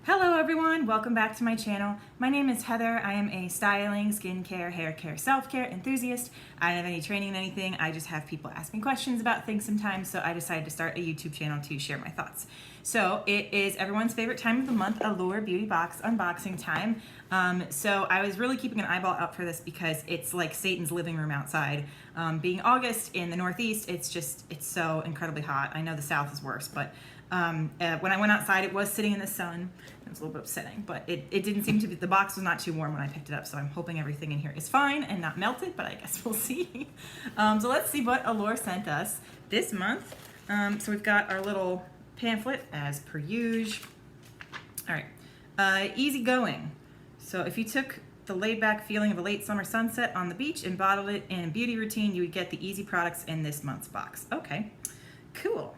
Hello everyone, welcome back to my channel. My name is Heather. I am a styling, skincare, hair care, self-care enthusiast. I don't have any training in anything. I just have people ask me questions about things sometimes, so I decided to start a YouTube channel to share my thoughts. So it is everyone's favorite time of the month, Allure Beauty Box unboxing time. So I was really keeping an eyeball out for this because it's like Satan's living room outside. Being August in the Northeast, it's so incredibly hot. I know the South is worse, but when I went outside, it was sitting in the sun. It was a little bit upsetting, but it didn't seem to be, the box was not too warm when I picked it up, so I'm hoping everything in here is fine and not melted, but I guess we'll see. So let's see what Allure sent us this month. So we've got our little pamphlet as per usual. All right, easy going. So if you took the laid back feeling of a late summer sunset on the beach and bottled it in a beauty routine, you would get the easy products in this month's box. Okay, cool.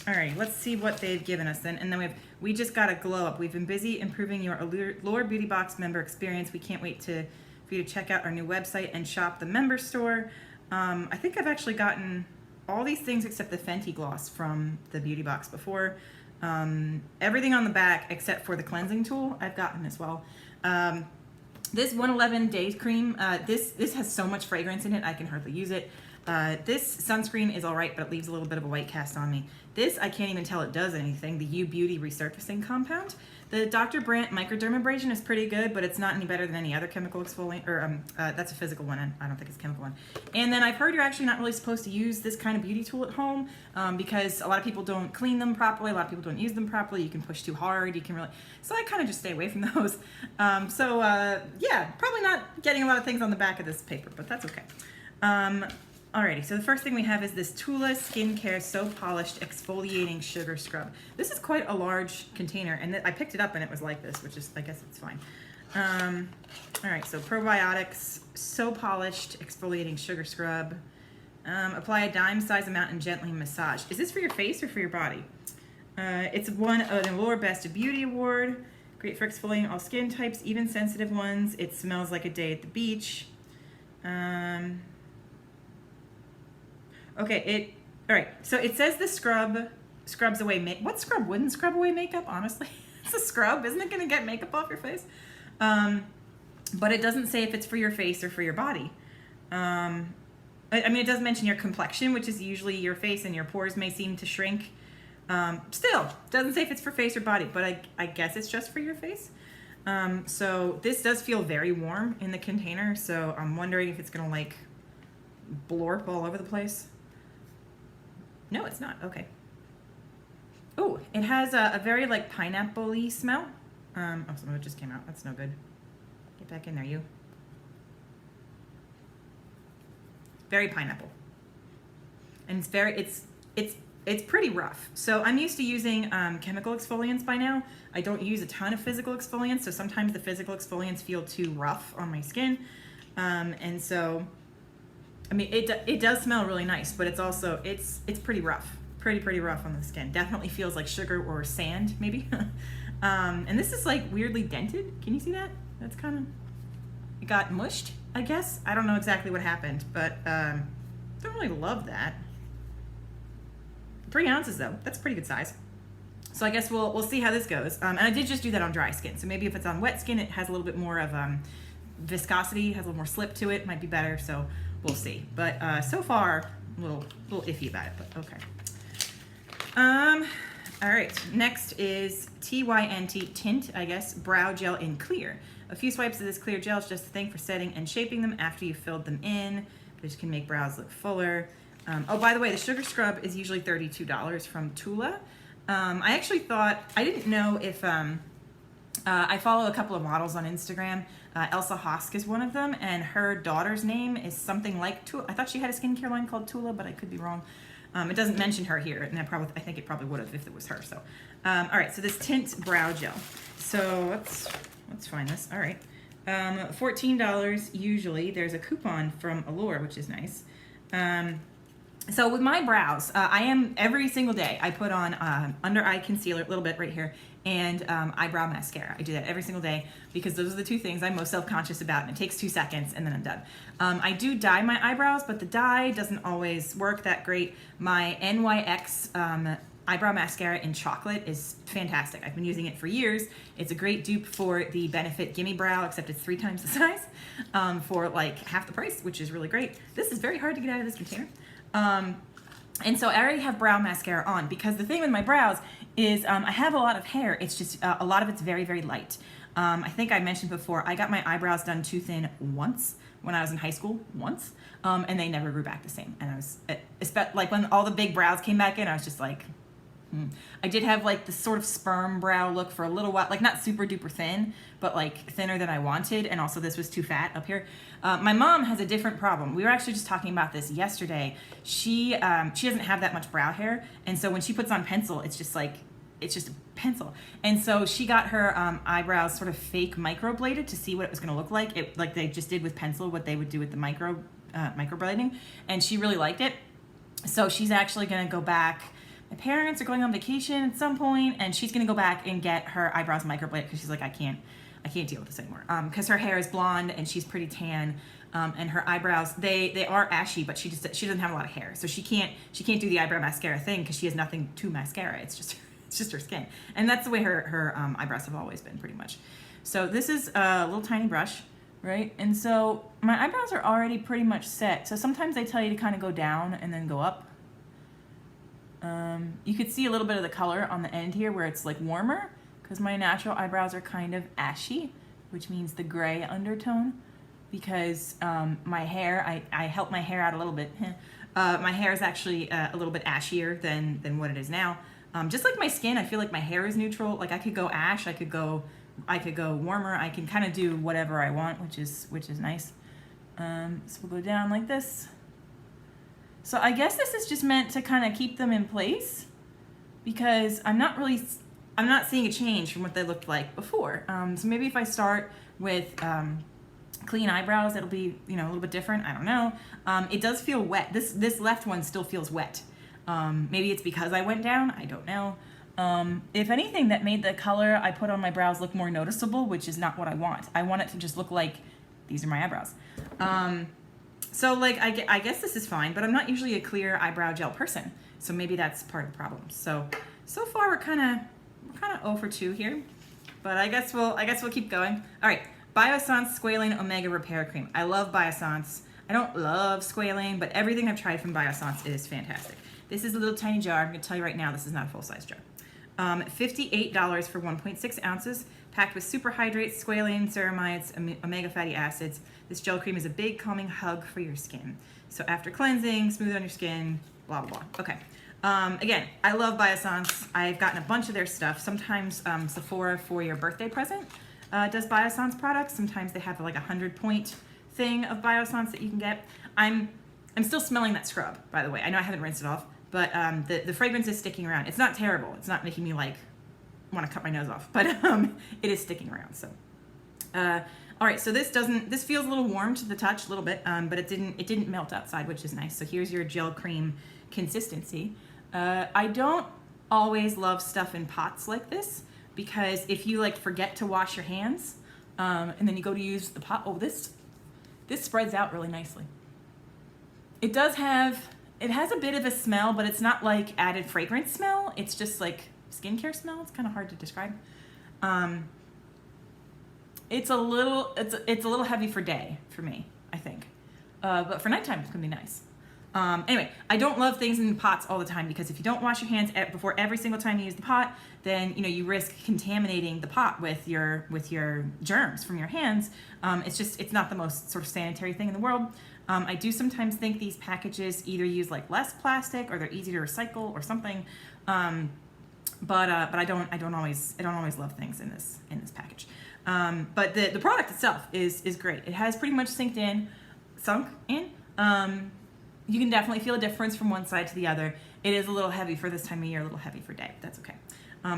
All right, let's see what they've given us then. And then we just got a glow up. We've been busy improving your Allure Beauty Box member experience. We can't wait for you to check out our new website and shop the member store. I think I've actually gotten all these things except the Fenty gloss from the beauty box before. Everything on the back except for the cleansing tool I've gotten as well. This 111 Day Cream, this has so much fragrance in it, I can hardly use it. This sunscreen is all right, but it leaves a little bit of a white cast on me. This, I can't even tell it does anything, the U Beauty Resurfacing Compound. The Dr. Brandt Microdermabrasion is pretty good, but it's not any better than any other chemical exfoliant, or that's a physical one, and I don't think it's a chemical one. And then I've heard you're actually not really supposed to use this kind of beauty tool at home because a lot of people don't clean them properly, a lot of people don't use them properly, you can push too hard, you can really, so I kind of just stay away from those. Yeah, probably not getting a lot of things on the back of this paper, but that's okay. Alrighty, so the first thing we have is this Tula Skincare So Polished Exfoliating Sugar Scrub. This is quite a large container, and I picked it up and it was like this, which is, I guess it's fine. Alright, so probiotics, So Polished Exfoliating Sugar Scrub. Apply a dime-size amount and gently massage. Is this for your face or for your body? It's won an Allure Best of Beauty Award. Great for exfoliating all skin types, even sensitive ones. It smells like a day at the beach. Okay, all right, so it says the scrub scrubs away what scrub wouldn't scrub away makeup, honestly? It's a scrub, isn't it gonna get makeup off your face? But it doesn't say if it's for your face or for your body. I mean, it does mention your complexion, which is usually your face, and your pores may seem to shrink. Still, doesn't say if it's for face or body, but I guess it's just for your face. So this does feel very warm in the container, so I'm wondering if it's gonna like blorp all over the place. No, it's not. Okay. Oh, it has a very like pineapple-y smell. Oh, some of it just came out. That's no good. Get back in there, you. Very pineapple. And it's pretty rough. So I'm used to using chemical exfoliants by now. I don't use a ton of physical exfoliants, so sometimes the physical exfoliants feel too rough on my skin. And so I mean, it does smell really nice, but it's also, it's pretty rough, pretty rough on the skin. Definitely feels like sugar or sand, maybe. And this is like weirdly dented. Can you see that? That's kind of, it got mushed, I guess. I don't know exactly what happened, but don't really love that. 3 ounces though, that's a pretty good size. So I guess we'll see how this goes. And I did just do that on dry skin, so maybe if it's on wet skin, it has a little bit more of viscosity, has a little more slip to it, might be better. So we'll see. But so far, a little iffy about it, but okay. All right, next is TYNT Tint, I guess, Brow Gel in Clear. A few swipes of this clear gel is just the thing for setting and shaping them after you've filled them in, which can make brows look fuller. Oh, by the way, the sugar scrub is usually $32 from Tula. I actually thought, I didn't know if, I follow a couple of models on Instagram. Elsa Hosk is one of them, and her daughter's name is something like Tula. I thought she had a skincare line called Tula, but I could be wrong. It doesn't mention her here, and I think it probably would have if it was her. So, all right. So this Tint Brow Gel. So let's find this. All right, $14 usually. There's a coupon from Allure, which is nice. So with my brows, I am every single day I put on under eye concealer, a little bit right here, and eyebrow mascara. I do that every single day because those are the two things I'm most self-conscious about, and it takes 2 seconds and then I'm done. I do dye my eyebrows, but the dye doesn't always work that great. My NYX eyebrow mascara in chocolate is fantastic. I've been using it for years. It's a great dupe for the Benefit Gimme Brow, except it's 3 times the size for like half the price, which is really great. This is very hard to get out of this container. And so I already have brow mascara on, because the thing with my brows is I have a lot of hair. It's just a lot of it's very, very light. I think I mentioned before, I got my eyebrows done too thin once when I was in high school, and they never grew back the same. And I was, like when all the big brows came back in, I was just like, I did have like this sort of sperm brow look for a little while, like not super duper thin, but like thinner than I wanted. And also this was too fat up here. My mom has a different problem. We were actually just talking about this yesterday. She doesn't have that much brow hair. And so when she puts on pencil, it's just a pencil. And so she got her eyebrows sort of fake microbladed to see what it was gonna look like. Like they just did with pencil, what they would do with the microblading. And she really liked it. So she's actually gonna go back. My parents are going on vacation at some point, and she's gonna go back and get her eyebrows microbladed because she's like, I can't deal with this anymore. Because her hair is blonde and she's pretty tan, and her eyebrows they are ashy, but she doesn't have a lot of hair, so she can't do the eyebrow mascara thing because she has nothing to mascara. It's just her skin, and that's the way her eyebrows have always been, pretty much. So this is a little tiny brush, right? And so my eyebrows are already pretty much set. So sometimes they tell you to kind of go down and then go up. You could see a little bit of the color on the end here where it's like warmer, because my natural eyebrows are kind of ashy, which means the gray undertone, because my hair, I helped my hair out a little bit. My hair is actually a little bit ashier than what it is now. Just like my skin, I feel like my hair is neutral. Like I could go ash, I could go warmer. I can kind of do whatever I want, which is nice. So we'll go down like this. So I guess this is just meant to kind of keep them in place, because I'm not seeing a change from what they looked like before. So maybe if I start with clean eyebrows, it'll be, a little bit different. I don't know. It does feel wet. This left one still feels wet. Maybe it's because I went down. I don't know. If anything, that made the color I put on my brows look more noticeable, which is not what I want. I want it to just look like these are my eyebrows. So like, I guess this is fine, but I'm not usually a clear eyebrow gel person. So maybe that's part of the problem. So far we're kind of 0 for 2 here, but I guess we'll keep going. All right, Biosans Squailing Omega Repair Cream. I love Biosans. I don't love Squailing, but everything I've tried from Biosans is fantastic. This is a little tiny jar. I'm gonna tell you right now, this is not a full-size jar. $58 for 1.6 ounces, packed with super hydrates, squalane, ceramides, omega fatty acids. This gel cream is a big calming hug for your skin. So after cleansing, smooth on your skin, blah, blah, blah. Okay. Again, I love Biosans. I've gotten a bunch of their stuff. Sometimes Sephora for your birthday present does Biosans products. Sometimes they have like a 100-point thing of Biosans that you can get. I'm still smelling that scrub, by the way. I know I haven't rinsed it off, but the fragrance is sticking around. It's not terrible. It's not making me like want to cut my nose off, but it is sticking around. So, all right. So this feels a little warm to the touch, a little bit, but it didn't melt outside, which is nice. So here's your gel cream consistency. I don't always love stuff in pots like this, because if you like forget to wash your hands, and then you go to use the pot, this spreads out really nicely. It has a bit of a smell, but it's not like added fragrance smell. It's just like skincare smell. It's kind of hard to describe. It's a little heavy for day for me, I think. But for nighttime, it's gonna be nice. Anyway, I don't love things in pots all the time, because if you don't wash your hands before every single time you use the pot, then you risk contaminating the pot with your germs from your hands. It's not the most sort of sanitary thing in the world. I do sometimes think these packages either use like less plastic, or they're easy to recycle or something. But I don't always love things in this package. But the product itself is great. It has pretty much sunk in. You can definitely feel a difference from one side to the other. It is a little heavy for this time of year, a little heavy for day, but that's okay.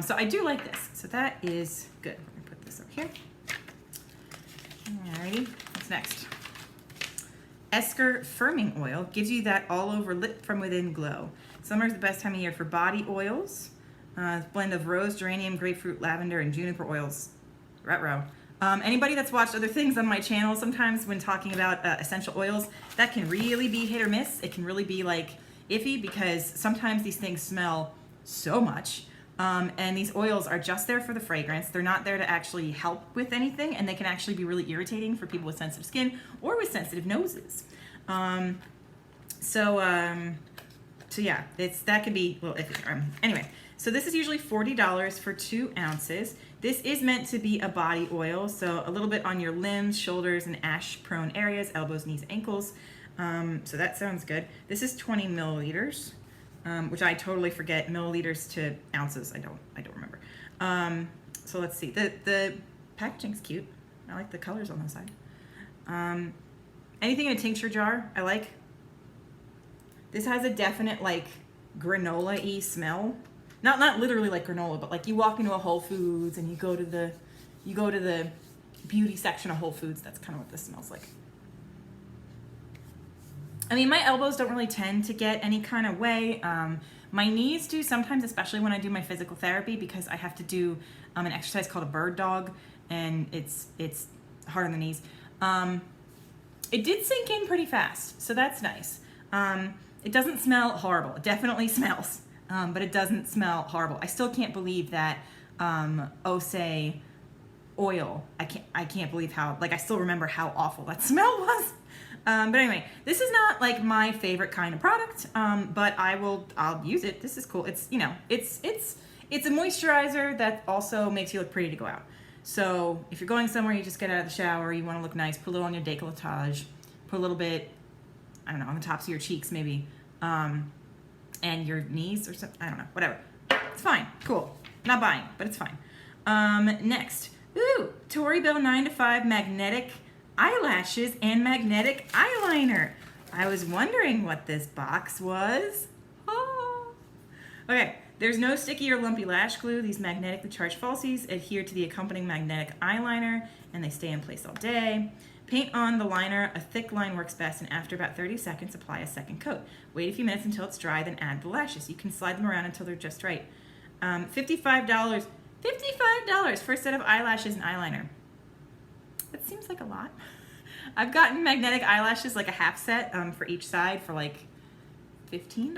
So I do like this. So that is good. We're gonna put this over here. Alrighty, what's next? Esker Firming Oil gives you that all over lit from within glow. Summer is the best time of year for body oils. Blend of rose, geranium, grapefruit, lavender, and juniper oils. Retro. Anybody that's watched other things on my channel, sometimes when talking about essential oils, that can really be hit or miss. It can really be like iffy, because sometimes these things smell so much. And these oils are just there for the fragrance. They're not there to actually help with anything, and they can actually be really irritating for people with sensitive skin or with sensitive noses. So yeah, that can be a little iffy. Anyway, so this is usually $40 for 2 ounces. This is meant to be a body oil, so a little bit on your limbs, shoulders, and ash-prone areas, elbows, knees, ankles. So that sounds good. This is 20 milliliters. Which I totally forget milliliters to ounces. I don't remember. So let's see. The packaging's cute. I like the colors on the side. Anything in a tincture jar, I like. This has a definite like granola-y smell. Not literally like granola, but like you walk into a Whole Foods and you go to the beauty section of Whole Foods. That's kind of what this smells like. I mean, my elbows don't really tend to get any kind of way. My knees do sometimes, especially when I do my physical therapy, because I have to do an exercise called a bird dog, and it's hard on the knees. It did sink in pretty fast, so that's nice. It doesn't smell horrible. It definitely smells, but it doesn't smell horrible. I still can't believe that Osé oil. I can't believe how, like, I still remember how awful that smell was. But anyway, this is not like my favorite kind of product, but I'll use it. This is cool. It's, it's a moisturizer that also makes you look pretty to go out. So if you're going somewhere, you just get out of the shower, you want to look nice, put a little on your décolletage, put a little bit, I don't know, on the tops of your cheeks maybe, and your knees or something, I don't know, whatever. It's fine, cool. Not buying, but it's fine. Next, Tory Bill 9 to 5 magnetic eyelashes and magnetic eyeliner. I was wondering what this box was. Oh. Okay, there's no sticky or lumpy lash glue. These magnetically charged falsies adhere to the accompanying magnetic eyeliner, and they stay in place all day. Paint on the liner. A thick line works best, and after about 30 seconds, apply a second coat. Wait a few minutes until it's dry, then add the lashes. You can slide them around until they're just right. $55 for a set of eyelashes and eyeliner. That seems like a lot. I've gotten magnetic eyelashes, like a half set for each side for like $15.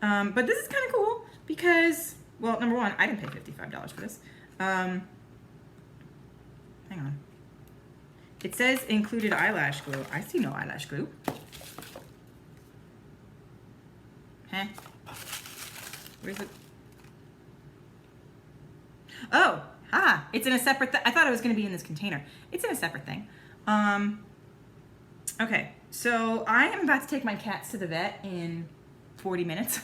But this is kind of cool because, well, number one, I didn't pay $55 for this. Hang on. It says included eyelash glue. I see no eyelash glue. Huh? Where's it? Oh, it's in a separate I thought it was going to be in this container. It's in a separate thing. Okay, so I am about to take my cats to the vet in 40 minutes.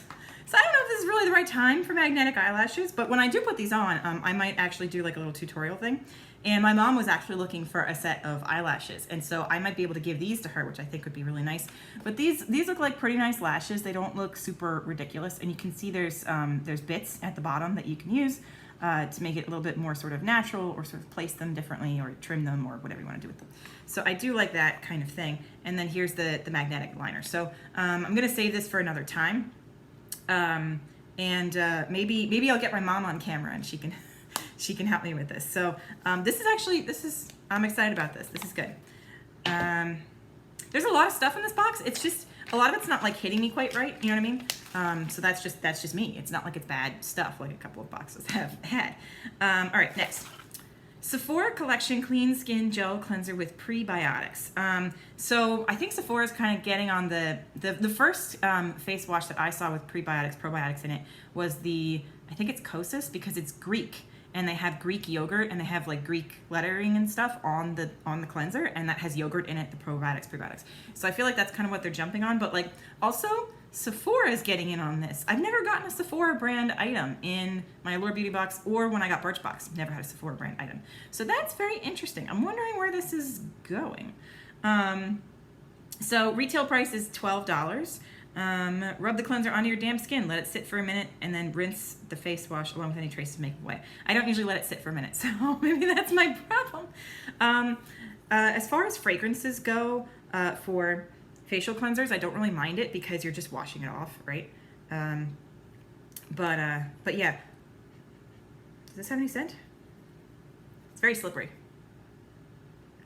So I don't know if this is really the right time for magnetic eyelashes, but when I do put these on, I might actually do like a little tutorial thing. And my mom was actually looking for a set of eyelashes, and so I might be able to give these to her, which I think would be really nice. But these look like pretty nice lashes. They don't look super ridiculous, and you can see there's bits at the bottom that you can use to make it a little bit more sort of natural, or sort of place them differently, or trim them, or whatever you want to do with them. So I do like that kind of thing. And then here's the magnetic liner. So I'm gonna save this for another time, and maybe I'll get my mom on camera and she can help me with this. So this is I'm excited about this. This is good. There's a lot of stuff in this box. It's just a lot of it's not like hitting me quite right. You know what I mean? So that's just me. It's not like it's bad stuff like a couple of boxes have had. All right, next. Sephora Collection Clean Skin Gel Cleanser with Prebiotics. So I think Sephora is kind of getting on the first face wash that I saw with probiotics in it was I think it's Kosas, because it's Greek. And they have Greek yogurt, and they have like Greek lettering and stuff on the cleanser, and that has yogurt in it, the probiotics. So I feel like that's kind of what they're jumping on. But like also Sephora is getting in on this. I've never gotten a Sephora brand item in my Allure Beauty box or when I got Birchbox. Never had a Sephora brand item. So that's very interesting. I'm wondering where this is going. So retail price is $12. Rub the cleanser onto your damp skin, let it sit for a minute, and then rinse the face wash along with any traces of makeup away. I don't usually let it sit for a minute, so maybe that's my problem. As far as fragrances go, for facial cleansers, I don't really mind it because you're just washing it off, right? But yeah. Does this have any scent? It's very slippery.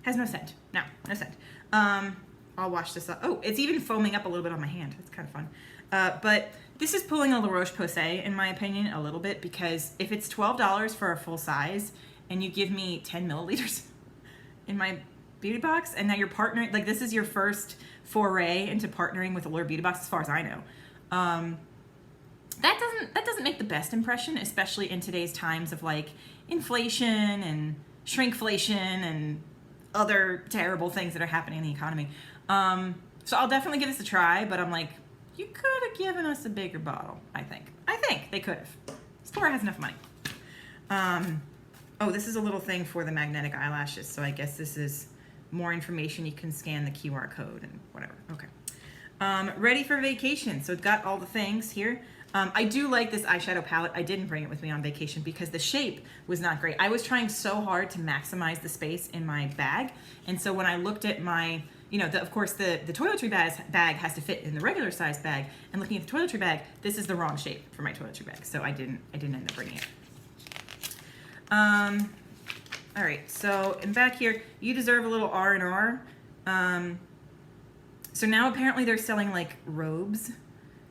Has no scent. No scent. I'll wash this up. Oh, it's even foaming up a little bit on my hand. It's kind of fun. But This is pulling a La Roche-Posay, in my opinion, a little bit, because if it's $12 for a full size and you give me 10 milliliters in my beauty box, and now you're partnering, like this is your first foray into partnering with Allure Beauty Box, as far as I know. That doesn't make the best impression, especially in today's times of like inflation and shrinkflation and other terrible things that are happening in the economy. So I'll definitely give this a try, but I'm like, you could have given us a bigger bottle, I think. I think they could have. The store has enough money. Oh, this is a little thing for the magnetic eyelashes, so I guess this is more information. You can scan the QR code and whatever. Okay. Ready for vacation. So it's got all the things here. I do like this eyeshadow palette. I didn't bring it with me on vacation because the shape was not great. I was trying so hard to maximize the space in my bag. And so when I looked at my, you know, of course the toiletry bag has to fit in the regular size bag. And looking at the toiletry bag, this is the wrong shape for my toiletry bag. So I didn't end up bringing it. All right, so in back here, you deserve a little R&R. So now apparently they're selling like robes.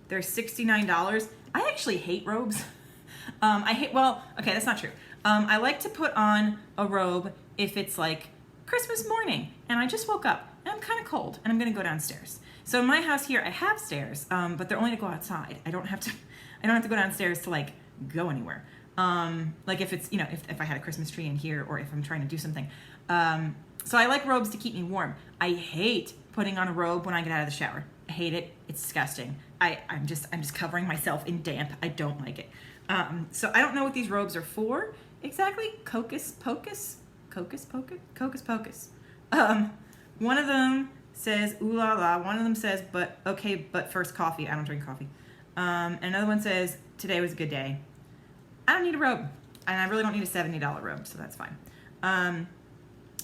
They're $69. I actually hate robes. Well, okay, that's not true. I like to put on a robe if it's like Christmas morning and I just woke up and I'm kind of cold and I'm gonna go downstairs. So in my house here, I have stairs, but they're only to go outside. I don't have to go downstairs to like go anywhere. Like if it's, you know, if I had a Christmas tree in here or if I'm trying to do something. So I like robes to keep me warm. I hate putting on a robe when I get out of the shower. I hate it. It's disgusting. I'm just covering myself in damp. I don't like it. So I don't know what these robes are for exactly. Cocus Pocus. One of them says ooh la la. One of them says but first coffee. I don't drink coffee. Another one says today was a good day. I don't need a robe, and I really don't need a $70 robe, so that's fine.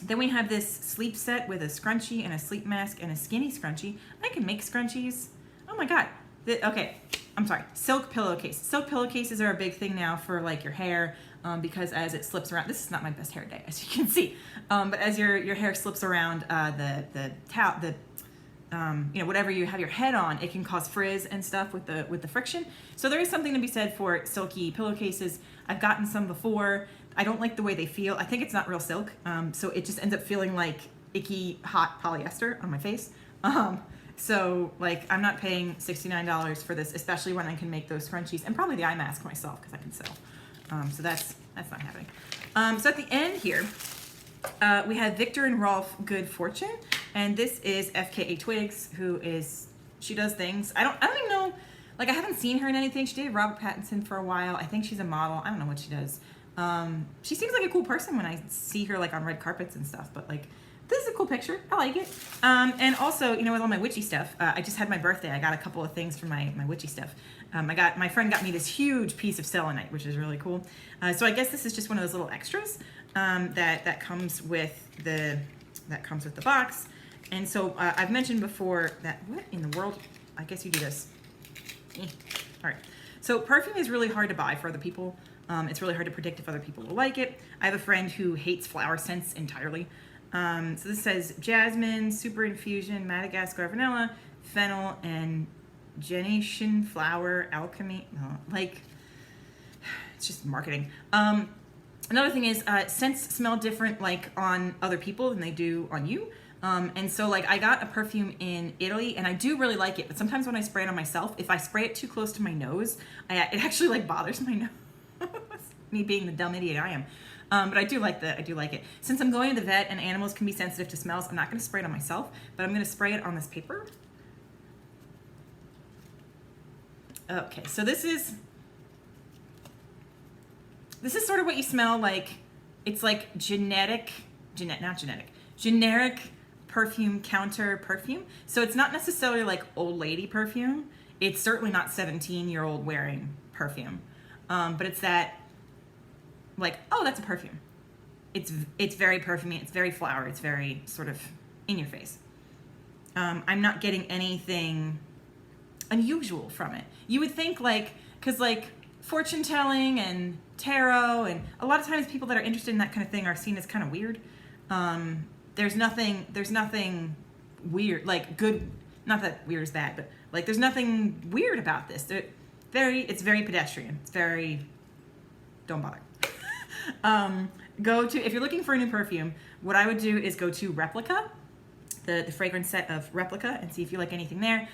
Then we have this sleep set with a scrunchie and a sleep mask and a skinny scrunchie. I can make scrunchies. Oh my God. Okay, I'm sorry. Silk pillowcase. Silk pillowcases are a big thing now for like your hair because as it slips around, this is not my best hair day, as you can see, but as your hair slips around you know, whatever you have your head on, it can cause frizz and stuff with the friction. So there is something to be said for silky pillowcases. I've gotten some before. I don't like the way they feel. I think it's not real silk, so it just ends up feeling like icky, hot polyester on my face. So like I'm not paying $69 for this, especially when I can make those scrunchies and probably the eye mask myself because I can sew. So that's not happening. So at the end here, we have Victor and Rolf Good Fortune, and this is FKA Twigs, she does things. I don't even know, like I haven't seen her in anything. She dated Robert Pattinson for a while. I think she's a model. I don't know what she does. She seems like a cool person when I see her like on red carpets and stuff, but like this is a cool picture. I like it. And also, you know, with all my witchy stuff, I just had my birthday. I got a couple of things from my witchy stuff. My friend got me this huge piece of selenite, which is really cool. So I guess this is just one of those little extras that comes with the box. And so I've mentioned before that, what in the world? I guess you do this. All right. So perfume is really hard to buy for other people. It's really hard to predict if other people will like it. I have a friend who hates flower scents entirely. So this says jasmine, super infusion, Madagascar vanilla, fennel, and gentian flower alchemy. No, like, it's just marketing. Another thing is scents smell different like on other people than they do on you. And so like I got a perfume in Italy and I do really like it, but sometimes when I spray it on myself, if I spray it too close to my nose, it actually like bothers my nose. Me being the dumb idiot I am. But I do like it. Since I'm going to the vet and animals can be sensitive to smells, I'm not going to spray it on myself, but I'm going to spray it on this paper. Okay, so this is sort of what you smell like. It's like generic perfume counter perfume. So it's not necessarily like old lady perfume. It's certainly not 17-year-old wearing perfume. But it's that like, oh, that's a perfume. It's very perfumey. It's very flowery. It's very sort of in your face. I'm not getting anything unusual from it. You would think like, cause like fortune telling and tarot and a lot of times people that are interested in that kind of thing are seen as kind of weird. There's nothing weird, like good, not that weird is bad, but like there's nothing weird about this. it's very pedestrian. It's very, don't bother. If you're looking for a new perfume, what I would do is go to Replica, the fragrance set of Replica, and see if you like anything there,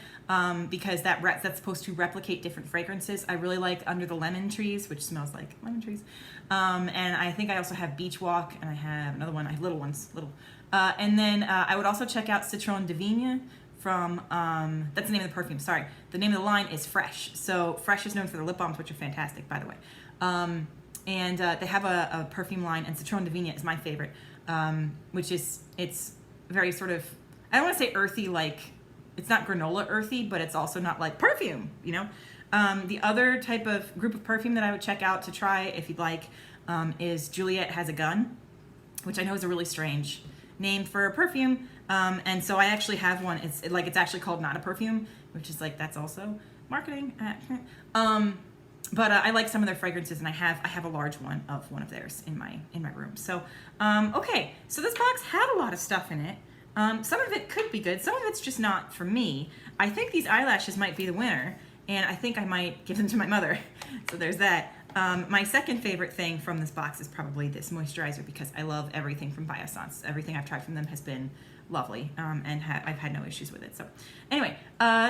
because that's supposed to replicate different fragrances. I really like Under the Lemon Trees, which smells like lemon trees, and I think I also have Beach Walk, and I have another one. I have little ones, and then I would also check out Citron Divina from, that's the name of the perfume, sorry. The name of the line is Fresh. So Fresh is known for their lip balms, which are fantastic, by the way. And they have a perfume line, and Citron Divina is my favorite, which is, it's very sort of, I don't want to say earthy, like, it's not granola earthy, but it's also not like perfume, you know? The other type of group of perfume that I would check out to try, if you'd like, is Juliet Has a Gun, which I know is a really strange name for a perfume. And so I actually have one. It's actually called Not a Perfume, which is like, that's also marketing. But I like some of their fragrances, and I have a large one of theirs in my room. So okay, so this box had a lot of stuff in it. Some of it could be good. Some of it's just not for me. I think these eyelashes might be the winner, and I think I might give them to my mother. So there's that. My second favorite thing from this box is probably this moisturizer, because I love everything from Biosans. Everything I've tried from them has been lovely, and I've had no issues with it. So anyway,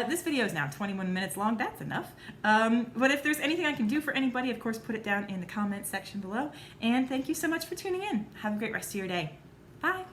this video is now 21 minutes long. That's enough. But if there's anything I can do for anybody, of course, put it down in the comments section below. And thank you so much for tuning in. Have a great rest of your day. Bye.